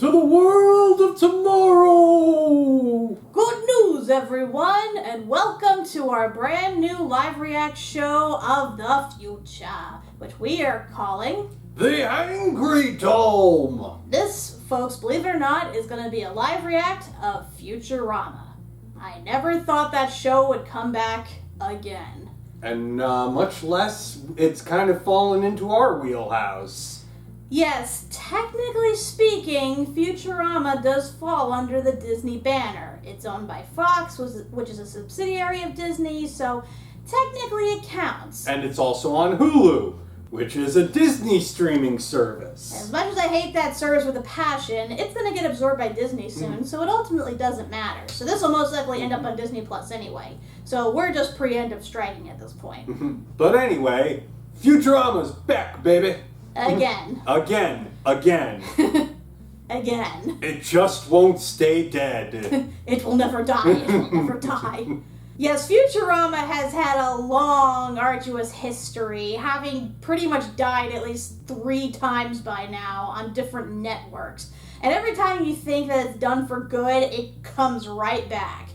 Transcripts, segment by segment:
to the world of tomorrow! Good news, everyone, and welcome to our brand new live react show of the future, which we are calling The Angry Dome! This, folks, believe it or not, is going to be a live react of Futurama. I never thought that show would come back again. And much less, it's kind of fallen into our wheelhouse. Yes, technically speaking, Futurama does fall under the Disney banner. It's owned by Fox, which is a subsidiary of Disney, so technically it counts. And it's also on Hulu, which is a Disney streaming service. As much as I hate that service with a passion, it's going to get absorbed by Disney soon, so it ultimately doesn't matter. So this will most likely end up on Disney Plus anyway. So we're just preemptive striking at this point. But anyway, Futurama's back, baby! Again. Again. Again. It just won't stay dead. It will never die. It will never die. Yes, Futurama has had a long, arduous history, having pretty much died at least 3 times by now on different networks. And every time you think that it's done for good, it comes right back.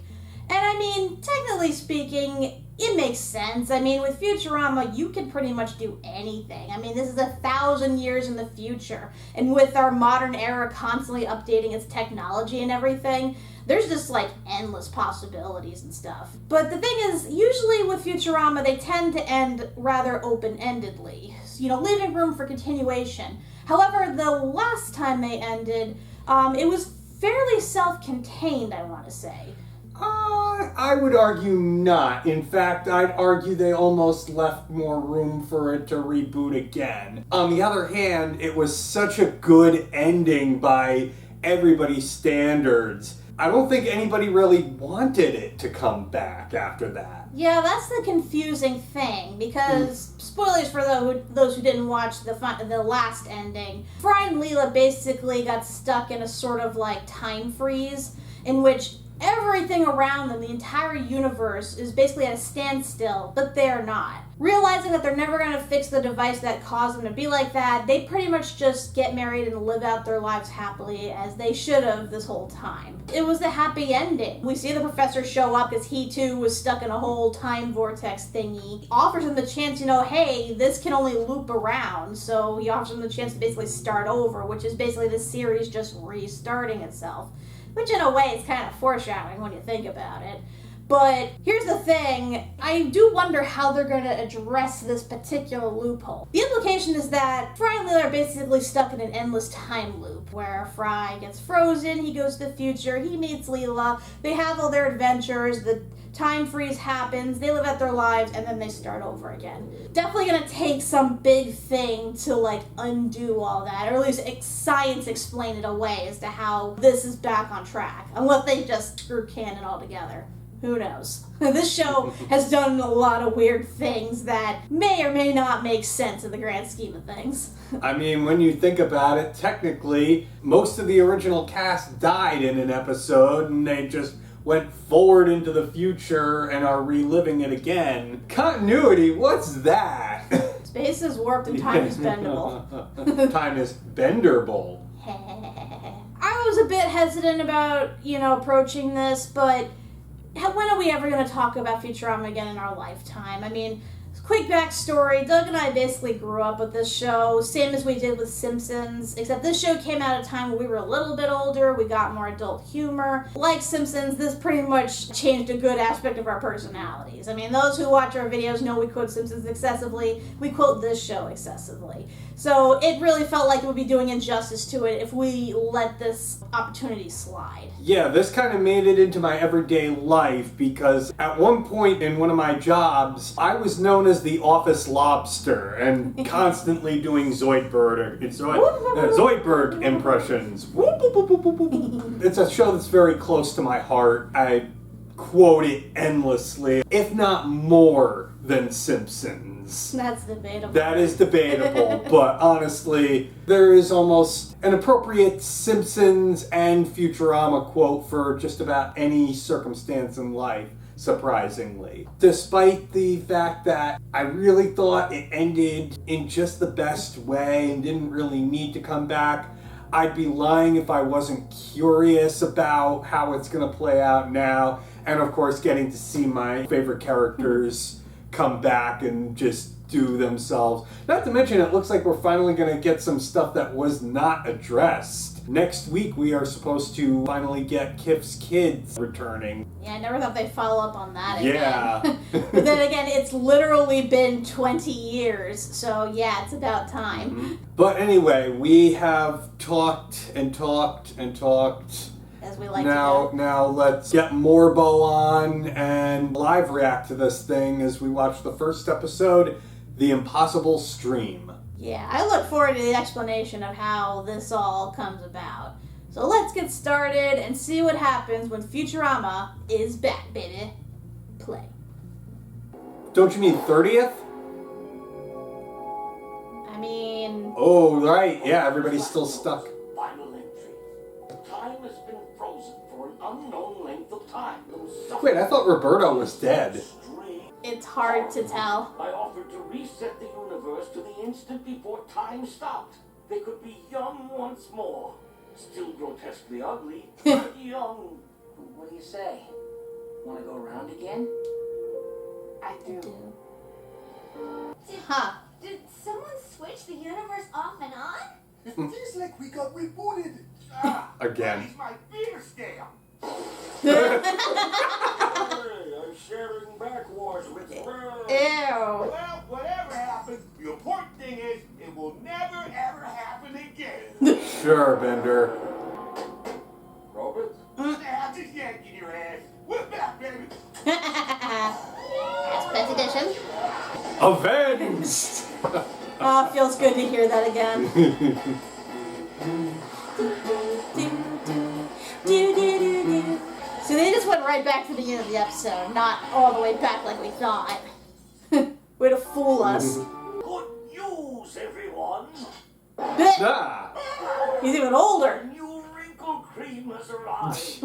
And I mean, technically speaking, it makes sense. I mean, with Futurama, you can pretty much do anything. I mean, this is 1,000 years in the future. And with our modern era constantly updating its technology and everything, there's just like endless possibilities and stuff. But the thing is, usually with Futurama, they tend to end rather open-endedly. You know, leaving room for continuation. However, the last time they ended, it was fairly self-contained, I want to say. I would argue not. In fact, I'd argue they almost left more room for it to reboot again. On the other hand, it was such a good ending by everybody's standards. I don't think anybody really wanted it to come back after that. Yeah, that's the confusing thing, because, spoilers for those who didn't watch the last ending, Fry and Leela basically got stuck in a sort of like time freeze in which everything around them, the entire universe, is basically at a standstill, but they're not. Realizing that they're never going to fix the device that caused them to be like that, they pretty much just get married and live out their lives happily, as they should have this whole time. It was a happy ending. We see the professor show up because he too was stuck in a whole time vortex thingy. Offers him the chance, you know, hey, this can only loop around, so he offers him the chance to basically start over, which is basically the series just restarting itself. Which in a way is kind of foreshadowing when you think about it. But here's the thing, I do wonder how they're going to address this particular loophole. The implication is that Fry and Leela are basically stuck in an endless time loop, where Fry gets frozen, he goes to the future, he meets Leela, they have all their adventures, the time freeze happens, they live out their lives, and then they start over again. Definitely gonna take some big thing to like undo all that, or at least science explain it away as to how this is back on track, unless they just screw canon altogether. Who knows? This show has done a lot of weird things that may or may not make sense in the grand scheme of things. I mean, when you think about it, technically, most of the original cast died in an episode, and they just went forward into the future and are reliving it again. Continuity, what's that? Space is warped and time is bendable. Time is benderable. I was a bit hesitant about, approaching this, but when are we ever going to talk about Futurama again in our lifetime? I mean, quick backstory, Doug and I basically grew up with this show, same as we did with Simpsons, except this show came out at a time when we were a little bit older, we got more adult humor. Like Simpsons, this pretty much changed a good aspect of our personalities. I mean, those who watch our videos know we quote Simpsons excessively, we quote this show excessively. So it really felt like it would be doing injustice to it if we let this opportunity slide. Yeah, this kind of made it into my everyday life because at one point in one of my jobs, I was known as the office lobster and constantly doing Zoidberg impressions. It's a show that's very close to my heart. I quote it endlessly, if not more than Simpsons. That's debatable. That is debatable, but honestly, there is almost an appropriate Simpsons and Futurama quote for just about any circumstance in life, surprisingly. Despite the fact that I really thought it ended in just the best way and didn't really need to come back, I'd be lying if I wasn't curious about how it's going to play out now. And of course, getting to see my favorite characters come back and just do themselves. Not to mention, it looks like we're finally going to get some stuff that was not addressed. Next week, we are supposed to finally get Kif's kids returning. Yeah, I never thought they'd follow up on that again. Yeah. But then again, it's literally been 20 years, so yeah, it's about time. Mm-hmm. But anyway, we have talked and talked and talked. As we like now, to do. Now let's get Morbo on and live react to this thing as we watch the first episode, The Impossible Stream. Yeah, I look forward to the explanation of how this all comes about. So let's get started and see what happens when Futurama is back, baby. Play. Don't you mean 30th? I mean... Oh, right. Yeah, everybody's still stuck. Final entry. Time has been frozen for an unknown length of time. Wait, I thought Roberto was dead. It's hard to tell. I offered to reset the universe to the instant before time stopped. They could be young once more. Still grotesquely ugly, but young. What do you say? Want to go around again? I do. Did someone switch the universe off and on? It feels like we got rebooted. Again. He's my beer stamp. Hey, I'm sharing backwards with Bird. Ew. Well, whatever happens, the important thing is it will never ever happen again. Sure, Bender. Robert? I'm just yanking your ass. We're back, baby. Express edition. Avenged! Oh, it feels good to hear that again. So they just went right back to the end of the episode, not all the way back like we thought. Way to fool us. Good news, everyone. Ah! He's even older. New wrinkle cream has arrived.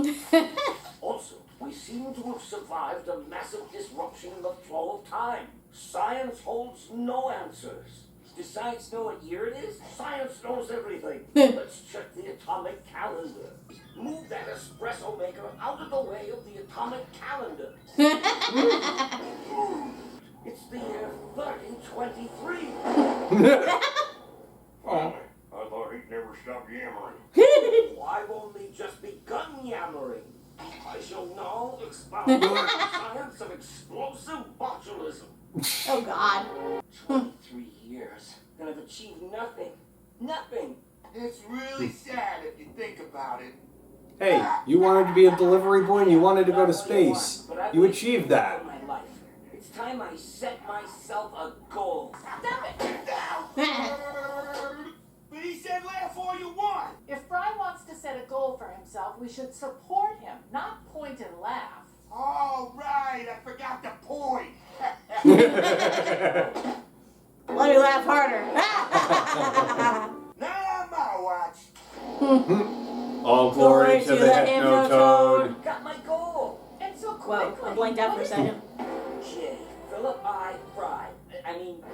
Also, we seem to have survived a massive disruption in the flow of time. Science holds no answers. Does science know what year it is? Science knows everything. Let's check the atomic calendar. Move that espresso maker out of the way of the atomic calendar. It's the year 3023. Finally, I thought he'd never stop yammering. Why won't he just begun yammering? I shall now expound the science of explosive botulism. Oh, God. 23 years, and I've achieved nothing. Nothing. It's really sad if you think about it. Hey, you wanted to be a delivery boy and you wanted to go to space. You achieved that. My life. It's time I set myself a goal. Stop it! But he said laugh all you want. If Fry wants to set a goal for himself, we should support him, not point and laugh. All right, I forgot the point. Let me laugh harder. Not on my watch. All glory to the Hypnotoad. Got my goal. And so Whoa, quickly. I blanked out for a second. J. Philip I. Fry.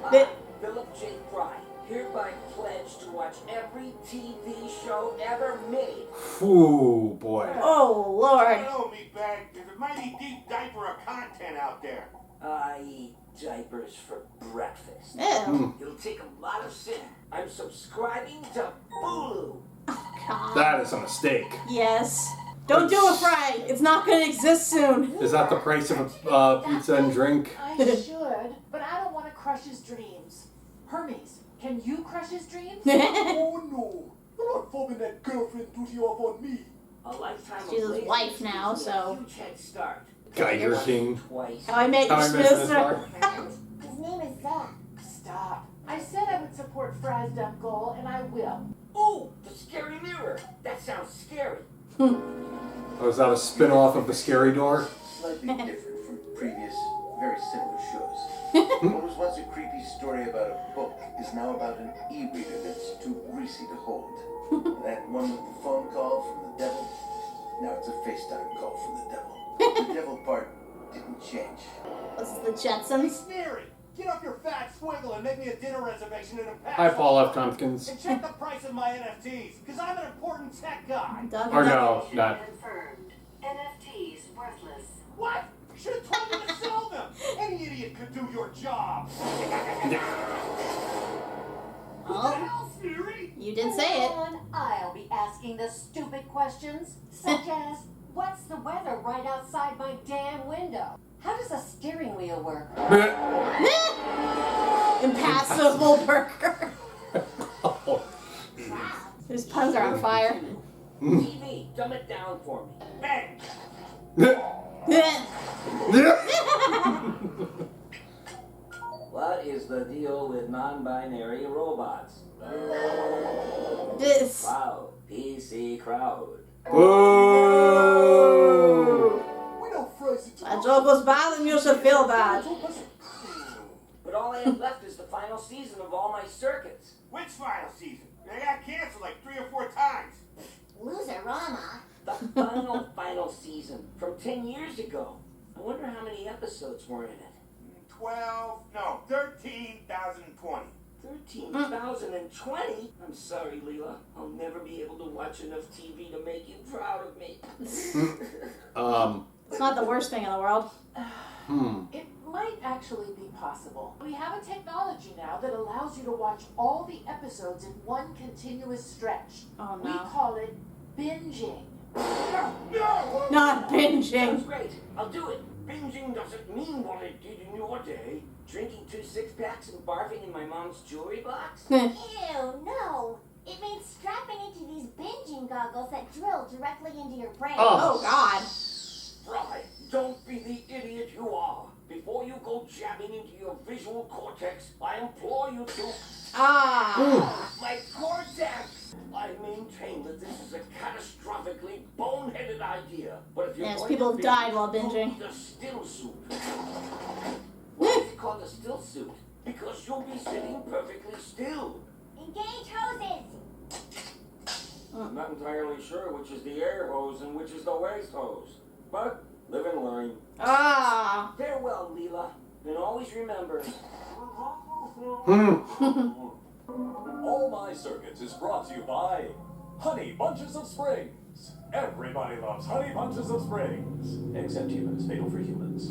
Bit- Philip J. Fry. Hereby pledge to watch every TV show ever made. Ooh, boy. Oh, Lord. Hello, me bag. There's a mighty deep diaper of content out there. I eat diapers for breakfast. Ew. It'll take a lot of sin. I'm subscribing to Hulu. God. That is a mistake. Yes. Don't do it, Fry. It's not going to exist soon. Is that the price of a pizza and drink? I should, but I don't want to crush his dreams. Hermes, can you crush his dreams? Oh no, you're not forming that girlfriend duty off on me. A lifetime She's of his laziness wife now, gives me so- a huge head start. Tiger King. Twice. How I Met How Your I Met Your Sister. His name is Zach. Stop. I said I would support Fry's dumb goal, and I will. Ooh, the scary mirror. That sounds scary. Oh, is that a spin-off of The Scary Door? Slightly different from previous, very similar shows. What was once a creepy story about a book is now about an e-reader that's too greasy to hold. That one with the phone call from the devil, now it's a FaceTime call from the devil. The devil part didn't change. This is the Jetsons. Mary, Get off your fat swiggle and make me a dinner reservation in a pack. Hi, Paul F. Tompkins. And check the price of my NFTs, because I'm an important tech guy. Doug Or no, not. Confirmed. NFTs worthless. What? You should have told me to sell them. Any idiot could do your job. Who the hell, Fury? You did say it. And I'll be asking the stupid questions, such as, what's the weather right outside my damn window? How does a steering wheel work? Impassable burger. His puns are on fire. TV, dumb it down for me. Bang! What is the deal with non-binary robots? This. Wow, PC crowd. Whoa! We don't phrase it. That joke was bad and you should feel bad. But all I have left is the final season of all my circuits. Which final season? They got canceled like 3 or 4 times. Loserama. The final season from 10 years ago. I wonder how many episodes were in it. 13,020. 13,020? I'm sorry, Leela. I'll never be able to watch enough TV to make you proud of me. It's not the worst thing in the world. It might actually be possible. We have a technology now that allows you to watch all the episodes in one continuous stretch. Oh We no. call it binging. No! Not binging. Sounds great. I'll do it. Binging doesn't mean what it did in your day. Drinking 2 six-packs and barfing in my mom's jewelry box? Hmm. Ew, no. It means strapping into these binging goggles that drill directly into your brain. Oh God. Fry, don't be the idiot you are. Before you go jabbing into your visual cortex, I implore you to... Ah. My cortex! I maintain that this is a catastrophically boneheaded idea. But if you're Yes, going people to have binge, died while you binging. need a still suit. Why is it called a still suit? Because you'll be sitting perfectly still. Engage hoses. I'm not entirely sure which is the air hose and which is the waste hose. But live and learn. Ah. Farewell, Leela. And always remember... All My Circuits is brought to you by Honey Bunches of Springs. Everybody loves Honey Bunches of Springs. Except humans. Fatal for humans.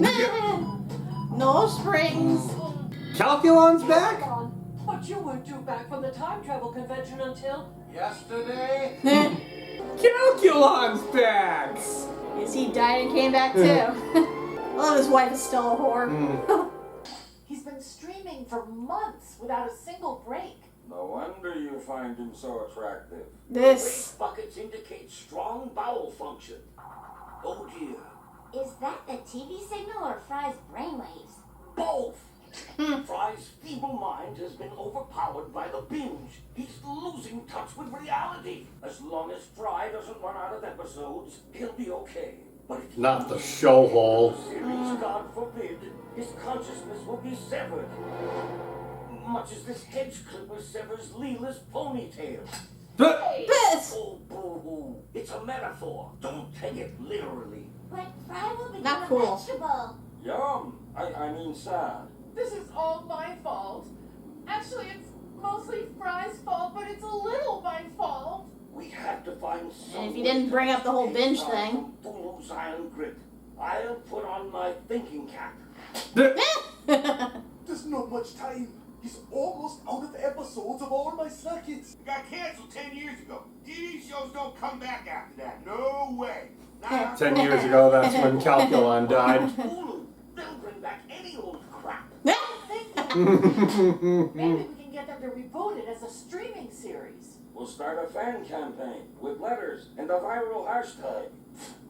No springs. Calculon's back? But you weren't due back from the time travel convention until... Yesterday? Calculon's back! Yes, he died and came back too. Well, his wife is still a whore. He's been streaming for months without a single break. No wonder you find him so attractive. This. Waste buckets indicate strong bowel function. Oh dear. Is that the TV signal or Fry's brainwaves? Both! Fry's feeble mind has been overpowered by the binge. He's losing touch with reality. As long as Fry doesn't run out of episodes, he'll be okay. But if he Not the show hole. series, God forbid, his consciousness will be severed. Much as this hedge clipper severs Leela's ponytail. This. Oh, boo-hoo. It's a metaphor. Don't take it literally. But Fry will become Not a cool. vegetable. Yum. I mean sad. This is all my fault. Actually, it's mostly Fry's fault, but it's a little my fault. We have to find some And if you didn't bring up the whole binge thing. Fulu's iron grip. I'll put on my thinking cap. There's not much time. He's almost out of episodes of All My Circuits. It got canceled 10 years ago. TV shows don't come back after that. No way. Not 10 years ago, that's when Calculon died. Hulu, they'll bring back any old crap. Maybe we can get them to reboot it as a streaming series. We'll start a fan campaign with letters and a viral hashtag.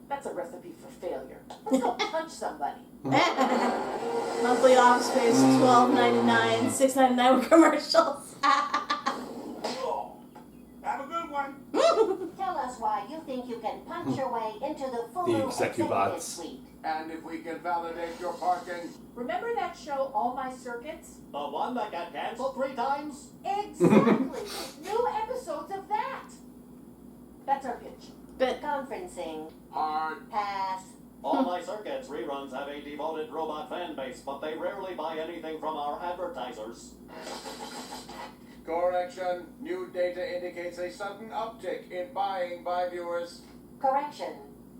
That's a recipe for failure. Let's go punch somebody. Monthly office space, $12.99, $6.99 with commercials. Oh. Have a good one. Tell us why you think you can punch your way into the The Hulu executive executive suite. suite. And if we can validate your parking. Remember that show, All My Circuits? The one that got canceled 3 times? Exactly. New episodes of that. That's our pitch. But Conferencing. Hard. Pass. All My Circuits reruns have a devoted robot fan base, but they rarely buy anything from our advertisers. Correction. New data indicates a sudden uptick in buying by viewers. Correction.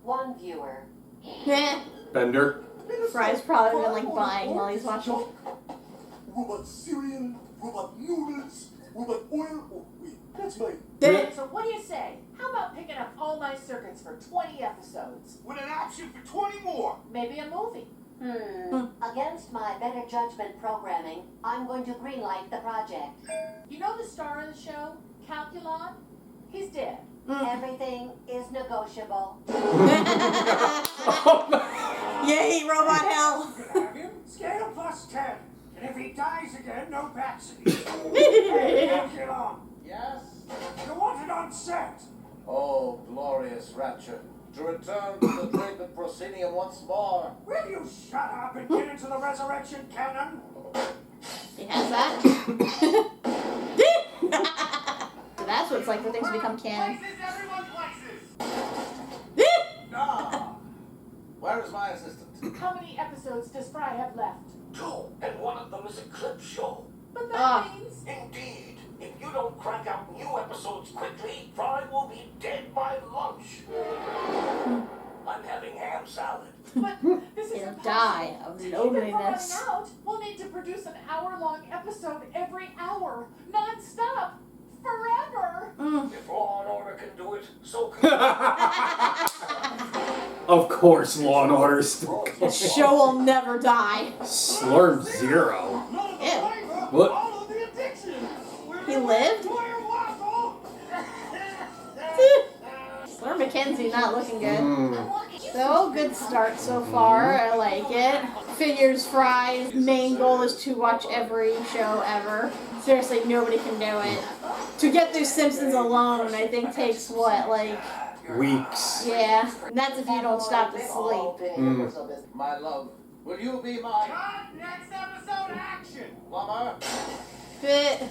One viewer. Bender. Fry's probably been like buying while he's watching. Robot cereal, robot noodles, robot oil. Oh, wait, that's my... So what do you say? How about picking up All My Circuits for 20 episodes? With an option for 20 more. Maybe a movie. Against my better judgment programming, I'm going to greenlight the project. You know the star of the show, Calculon? He's dead. Everything is negotiable. Yay, robot hell! Scale plus 10. And if he dies again, no vaccine. Get on. Yes? You want it on set. Oh, glorious rapture. To return to the treatment proscenium once more. Will you shut up and get into the resurrection cannon? He has that. So that's what it's like for things to become canon. Places, everyone places. Ah, where is my assistant? How many episodes does Fry have left? 2, and one of them is a clip show. But that means... Indeed. If you don't crank out new episodes quickly, Fry will be dead by lunch. I'm having ham salad. But this is He'll impossible. die of If we're running loneliness. out, we'll need to produce an hour-long episode every hour, non-stop, forever. If Law and Order can do it, so can Of course, Law and Order's The show will never die. Slurm Zero. Ew. What? All of the addictions. He lived? Where waffle? Slur McKenzie not looking good. So, good start so far. I like it. Figures Fry's main goal is to watch every show ever. Seriously, nobody can do it. To get through Simpsons alone, I think takes what, like, Weeks. yeah. And that's if you don't stop to sleep. My love, will you be my Cut, next episode action. plumber? Fit.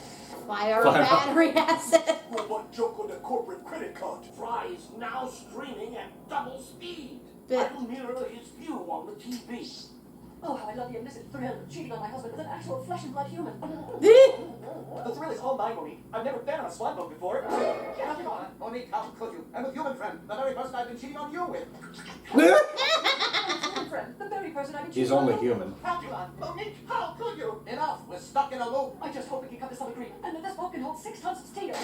Fire Fire. battery asset. Robot joke on the corporate credit card. Fry is now streaming at double speed. Fit. I'll mirror his view on the TV. Oh, how I love the illicit thrill of cheating on my husband with an actual flesh and blood human. The thrill is all mine, Monique. I've never been on a slide boat before. Get him on. Monique, how could you? I'm a human friend, the very person I've been cheating on you with. Human friend, the very person I've been He's cheating on. only human. Calculon, Monique, how could you? Enough, we're stuck in a loop. I just hope we can come to some agreement, and that this boat can hold 6 tons of steel.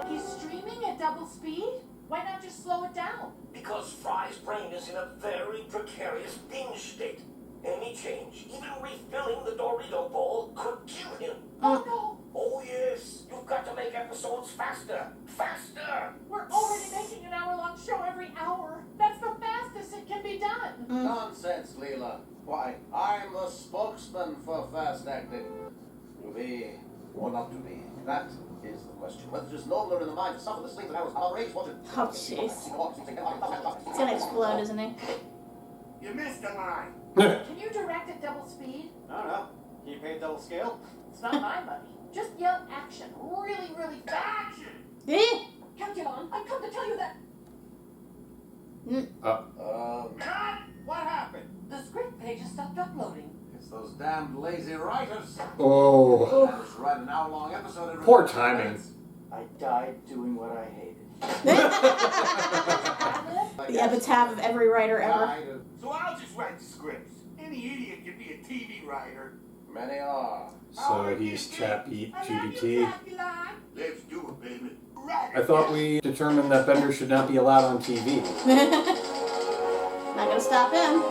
He's streaming at double speed? Why not just slow it down? Because Fry's brain is in a very precarious binge state. Any change, even refilling the Dorito bowl, could kill him. Oh no! Oh yes, you've got to make episodes faster. Faster! We're already making an hour-long show every hour. That's the fastest it can be done. Nonsense, Leela. Why, I'm the spokesman for fast acting. To be or not to be, that is the question. Whether it is nobler in the mind to suffer the slings of arrows of our age, watch it. Oh, jeez. He's gonna explode, isn't he? You missed the line. Can you direct at double speed? I don't know. Can you pay double scale? It's not my money. Just yell action really, really fast. Eh? Calculon, I've come to tell you that Cut! What happened? the script page has stopped uploading. It's those damned lazy writers. Oh. I just write an hour-long episode every Poor 15 timing. minutes. I died doing what I hated. The epitaph of every writer ever. Guide of- So I'll just write the scripts. Any idiot can be a TV writer. Many are. So he's Chat GBT. Let's do it, baby. Right. I thought we determined that Bender should not be allowed on TV. Not gonna stop him.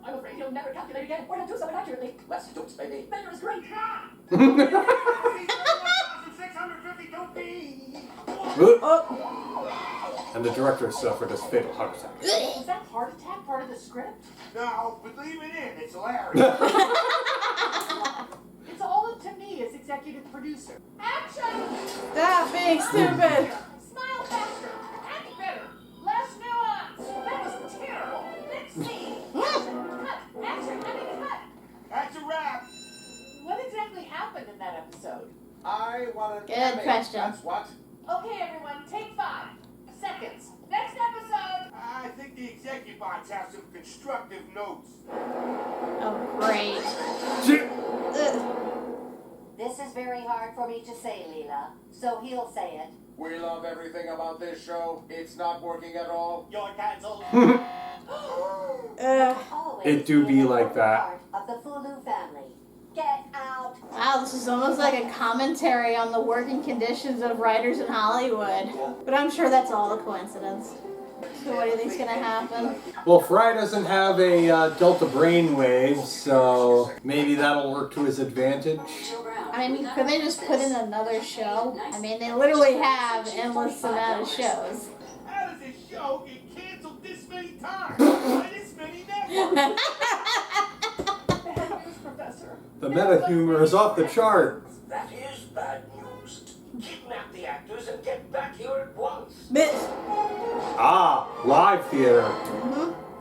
I'm afraid he'll never calculate again or he'll do something accurately. Let's do it, baby. Bender is great. 650 don't be. Oh. And the director suffered a fatal heart attack. Is that heart attack part of the script? No, but leave it in. It's hilarious. It's all up to me as executive producer. Action! Stop being stupid. Smile faster. Act better. Less nuance. That was terrible. Next scene. Cut. Action. Cut. That's a wrap. What exactly happened in that episode? I want an Good Emmy. question. That's what. Okay, everyone, take 5 seconds. Next episode. I Monkeybots have some constructive notes. Oh, great. This is very hard for me to say, Leela, so he'll say it. We love everything about this show. It's not working at all. You're canceled. Always It do be an like important that. Part of the Fulu family. Get out. Wow, this is almost like a commentary on the working conditions of writers in Hollywood. But I'm sure that's all a coincidence. So what do you think's gonna happen? Well, Fry doesn't have a Delta brainwave, so maybe that'll work to his advantage. I mean, could they just put in another show? I mean, they literally have endless amount of shows. How does this show get canceled this many times? By this many networks? Bad news, Professor. The meta humor is off the chart. That is bad news. Kidnap the actors and get back here at once. Ah, live theater.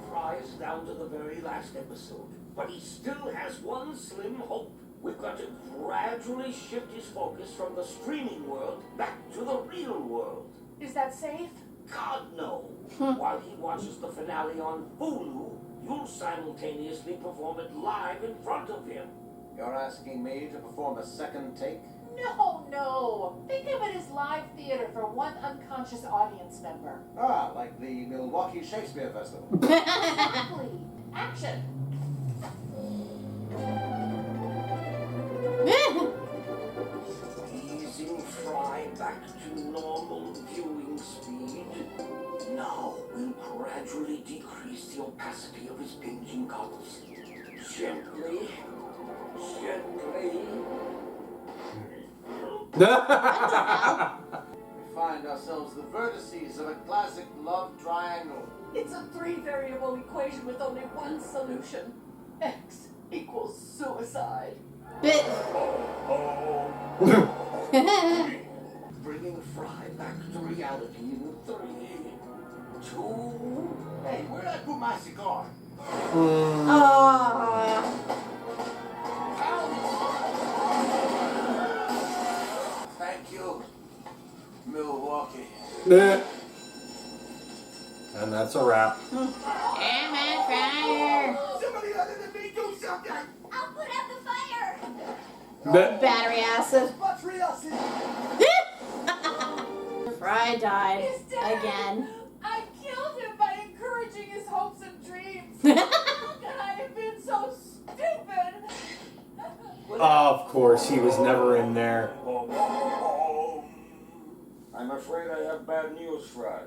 Fry is down to the very last episode, but he still has one slim hope. We've got to gradually shift his focus from the streaming world back to the real world. Is that safe? God, no. While he watches the finale on Hulu, you'll simultaneously perform it live in front of him. You're asking me to perform a second take? No. Think of it as live theater for one unconscious audience member. Ah, like the Milwaukee Shakespeare Festival. Exactly. Action. Easing Fry back to normal viewing speed. Now we'll gradually decrease the opacity of his binging goggles. Gently. We find ourselves the vertices of a classic love triangle. It's a 3-variable equation with only one solution. X equals suicide. Bringing Fry back to reality in 3, 2. Hey, where'd I put my cigar? Thank you, Milwaukee. And that's a wrap. I'm on fire. Somebody other than me do something! I'll put out the fire. Battery acid. What's acid? Fry died He's dead. again. I killed him by encouraging his hopes and dreams. How could I have been so stupid? Of course, he was never in there. I'm afraid I have bad news, Fry.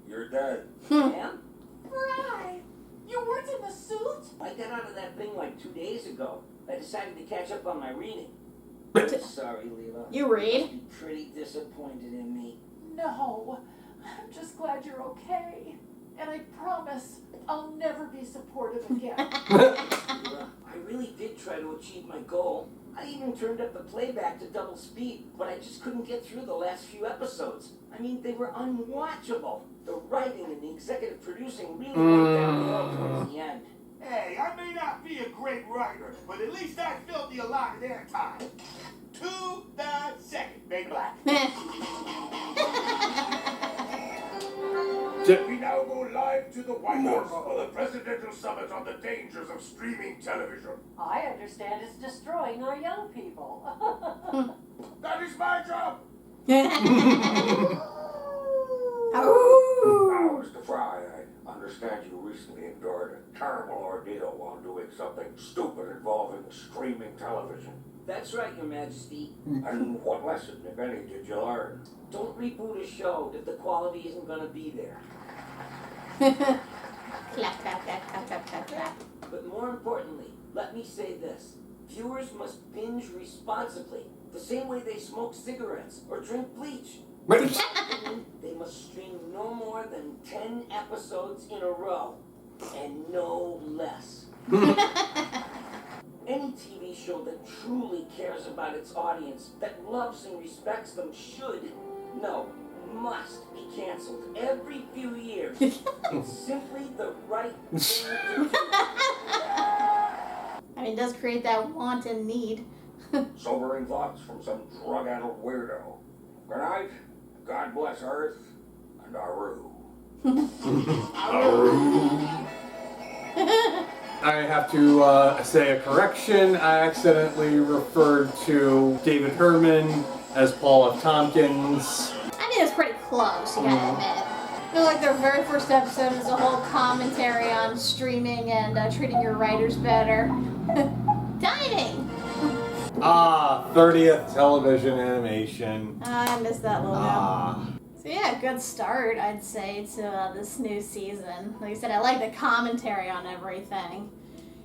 You're dead. Fry, you weren't in the suit? I got out of that thing like 2 days ago. I decided to catch up on my reading. Sorry, Leela. You read? You're pretty disappointed in me. No, I'm just glad you're okay. And I promise I'll never be supportive again. Leela, I really did try to achieve my goal. I even turned up the playback to double speed, but I just couldn't get through the last few episodes. I mean, they were unwatchable. The writing and the executive producing really went downhill towards the end. Hey, I may not be a great writer, but at least I filled the allotted airtime. To the second, Big Black. We now go live to the White House for the Presidential Summit on the dangers of streaming television. I understand it's destroying our young people. That is my job! Now, Mr. Fry, I understand you recently endured a terrible ordeal while doing something stupid involving streaming television. That's right, Your Majesty. And what lesson, if any, did you learn? Don't reboot a show if the quality isn't going to be there. Clap, clap, clap, clap, clap, clap, clap. But more importantly, let me say this. Viewers must binge responsibly, the same way they smoke cigarettes or drink bleach. They must stream no more than 10 episodes in a row, and no less. Any TV show that truly cares about its audience, that loves and respects them must be canceled every few years. It's simply the right thing to do. I mean, it does create that want and need. Sobering thoughts from some drug-addled weirdo. Good night. God bless Earth and Aru. Aru. I have to say a correction. I accidentally referred to David Herman as Paul F. Tompkins. I think it's pretty close, you gotta admit. I feel like their very first episode is a whole commentary on streaming and treating your writers better. Dining! 30th television animation. I missed that logo. So yeah, good start, I'd say, to this new season. Like I said, I like the commentary on everything.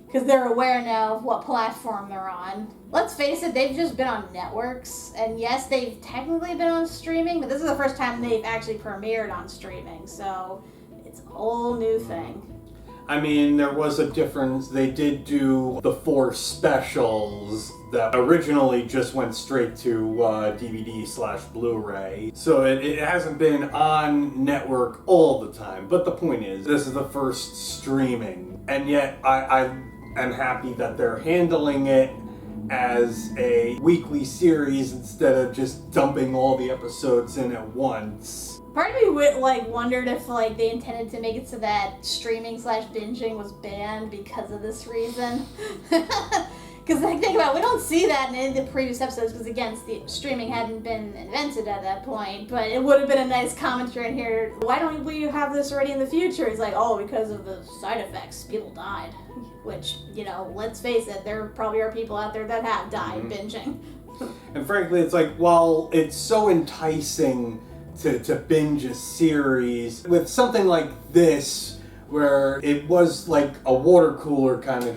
Because they're aware now of what platform they're on. Let's face it, they've just been on networks. And yes, they've technically been on streaming, but this is the first time they've actually premiered on streaming. So it's a whole new thing. I mean, there was a difference. They did do the 4 specials that originally just went straight to DVD/Blu-ray. So it hasn't been on network all the time. But the point is, this is the first streaming. And yet, I am happy that they're handling it as a weekly series instead of just dumping all the episodes in at once. Part of me wondered if they intended to make it so that streaming/binging was banned because of this reason. Because think about it, we don't see that in any of the previous episodes because again, streaming hadn't been invented at that point. But it would have been a nice commentary in here. Why don't we have this already in the future? It's like, oh, because of the side effects, people died. Which, let's face it, there probably are people out there that have died binging. And frankly, it's like, while it's so enticing to binge a series, with something like this, where it was like a water cooler kind of,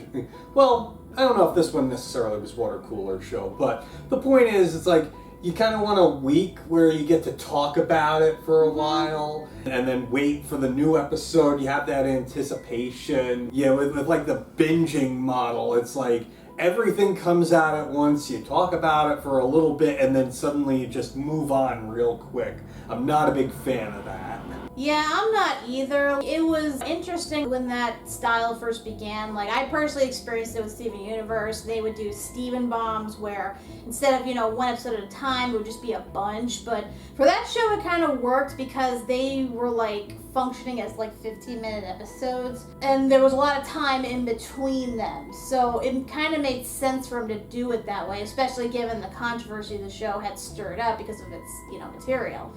well, I don't know if this one necessarily was water cooler show, but the point is, it's like, you kind of want a week where you get to talk about it for a while and then wait for the new episode. You have that anticipation. With like the binging model, it's like everything comes out at once. You talk about it for a little bit and then suddenly you just move on real quick. I'm not a big fan of that. Yeah, I'm not either. It was interesting when that style first began. I personally experienced it with Steven Universe. They would do Steven bombs where instead of, one episode at a time, it would just be a bunch. But for that show, it kind of worked because they were functioning as 15-minute episodes. And there was a lot of time in between them. So it kind of made sense for them to do it that way, especially given the controversy the show had stirred up because of its, material.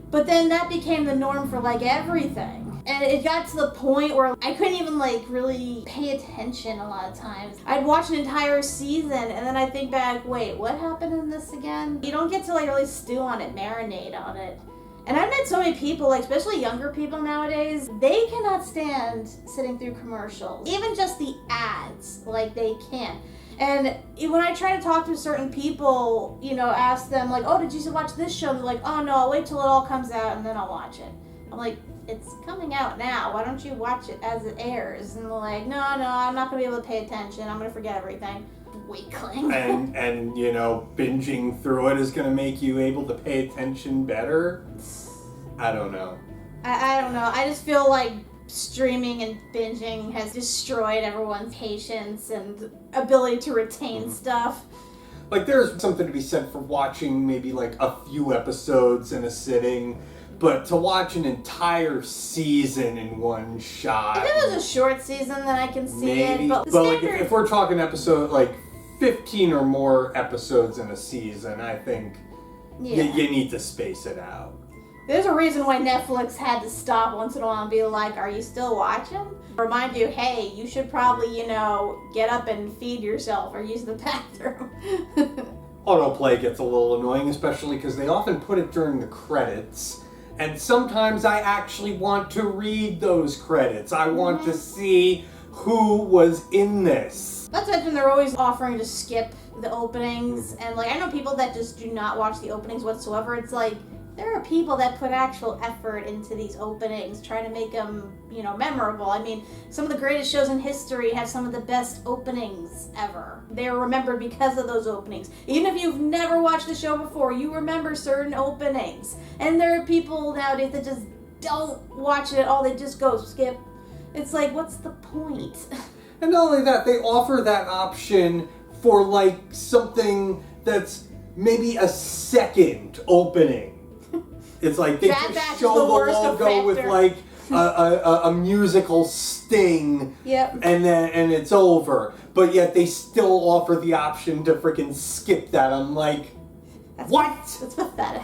But then that became the norm for everything. And it got to the point where I couldn't even really pay attention a lot of times. I'd watch an entire season and then I'd think back, wait, what happened in this again? You don't get to really stew on it, marinate on it. And I've met so many people, especially younger people nowadays, they cannot stand sitting through commercials. Even just the ads, they can't. And when I try to talk to certain people, ask them oh, did you watch this show? And they're like, oh no, I'll wait till it all comes out and then I'll watch it. I'm like, it's coming out now. Why don't you watch it as it airs? And they're like, no, I'm not going to be able to pay attention. I'm going to forget everything. Weakling. And binging through it is going to make you able to pay attention better? I don't know. I don't know. I just feel like streaming and binging has destroyed everyone's patience and ability to retain stuff. There's something to be said for watching maybe a few episodes in a sitting, but to watch an entire season in one shot. If it was a short season, then I can see maybe, it. But if we're talking episode 15 or more episodes in a season, I think you need to space it out. There's a reason why Netflix had to stop once in a while and be like, are you still watching? Remind you, hey, you should probably, get up and feed yourself or use the bathroom. Autoplay gets a little annoying, especially because they often put it during the credits. And sometimes I actually want to read those credits. I want to see who was in this. Not to mention they're always offering to skip the openings. And I know people that just do not watch the openings whatsoever. It's there are people that put actual effort into these openings, trying to make them, memorable. I mean, some of the greatest shows in history have some of the best openings ever. They are remembered because of those openings. Even if you've never watched the show before, you remember certain openings. And there are people nowadays that just don't watch it at all. They just go skip. It's what's the point? And not only that, they offer that option for something that's maybe a second opening. It's they Bad just Batch show is the the worst logo offender. with a musical sting. Yep. And it's over. But yet they still offer the option to freaking skip that. I'm like, what? It's pathetic.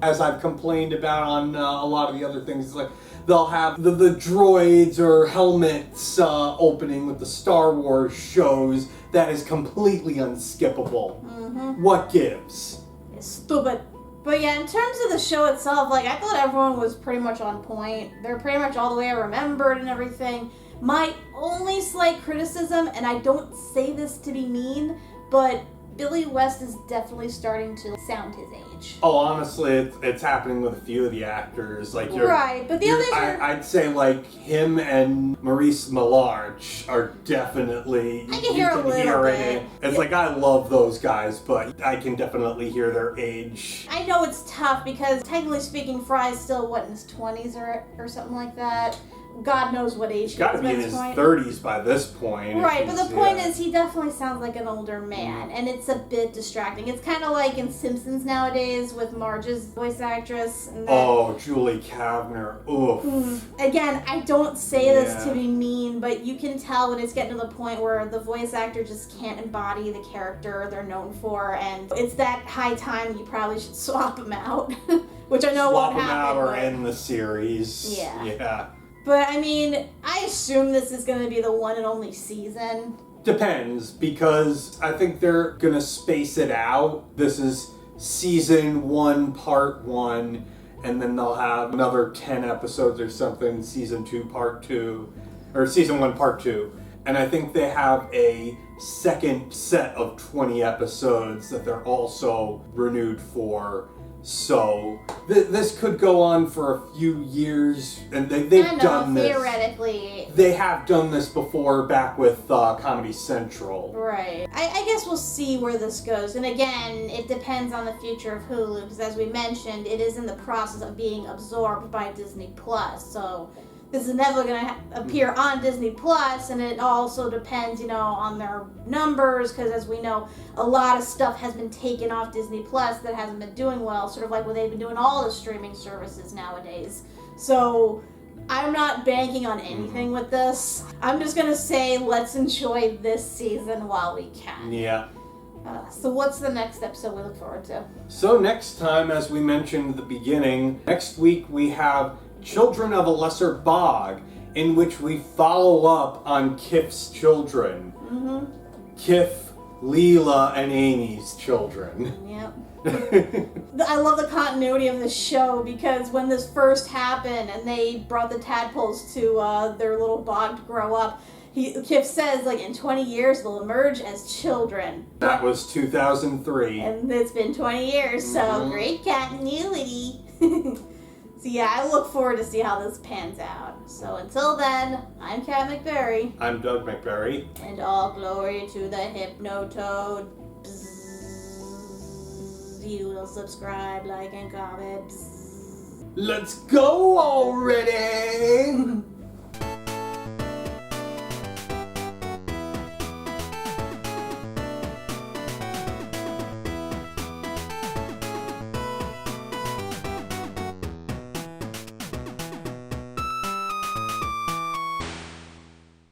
As I've complained about on a lot of the other things, like they'll have the droids or helmets opening with the Star Wars shows that is completely unskippable. Mm-hmm. What gives? It's stupid. But yeah, in terms of the show itself, like, I thought everyone was pretty much on point. They're pretty much all the way I remembered and everything. My only slight criticism, and I don't say this to be mean, but Billy West is definitely starting to sound his age. Oh, honestly, it's happening with a few of the actors. Like right, but the others are... I'd say like him and Maurice Malarch are definitely. I can hear a little bit. It's like I love those guys, but I can definitely hear their age. I know it's tough because technically speaking, Fry's still in his 20s or something like that. God knows what age He's got to be in his 30s by this point. Right, but the point is he definitely sounds like an older man, and it's a bit distracting. It's kind of like in Simpsons nowadays with Marge's voice actress. And Julie Kavner. Oof. Again, I don't say this to be mean, but you can tell when it's getting to the point where the voice actor just can't embody the character they're known for, and it's that high time you probably should swap them out, which I know won't happen. Swap them out or end the series. Yeah. But, I mean, I assume this is going to be the one and only season. Depends, because I think they're going to space it out. This is season 1, part 1, and then they'll have another 10 episodes or something, season 2, part 2, or season 1, part 2. And I think they have a second set of 20 episodes that they're also renewed for. So this could go on for a few years, and they've done this. Theoretically. They have done this before, back with Comedy Central. Right. I guess we'll see where this goes. And again, it depends on the future of Hulu, because as we mentioned, it is in the process of being absorbed by Disney Plus. So this is never going to appear on Disney Plus, and it also depends, on their numbers, because as we know, a lot of stuff has been taken off Disney Plus that hasn't been doing well, sort of like what they've been doing all the streaming services nowadays. So I'm not banking on anything with this. I'm just going to say let's enjoy this season while we can. Yeah. So what's the next episode we look forward to? So next time, as we mentioned at the beginning, next week we have Children of a Lesser Bog, in which we follow up on Kif's children. Mm-hmm. Kif, Leela, and Amy's children. Yep. I love the continuity of this show, because when this first happened and they brought the tadpoles to their little bog to grow up, Kif says, in 20 years they'll emerge as children. That was 2003. And it's been 20 years, so great continuity. So yeah, I look forward to see how this pans out. So until then, I'm Kat MacBerrie. I'm Doug MacBerrie. And all glory to the Hypnotoad. You will subscribe, like, and comment. Let's go already!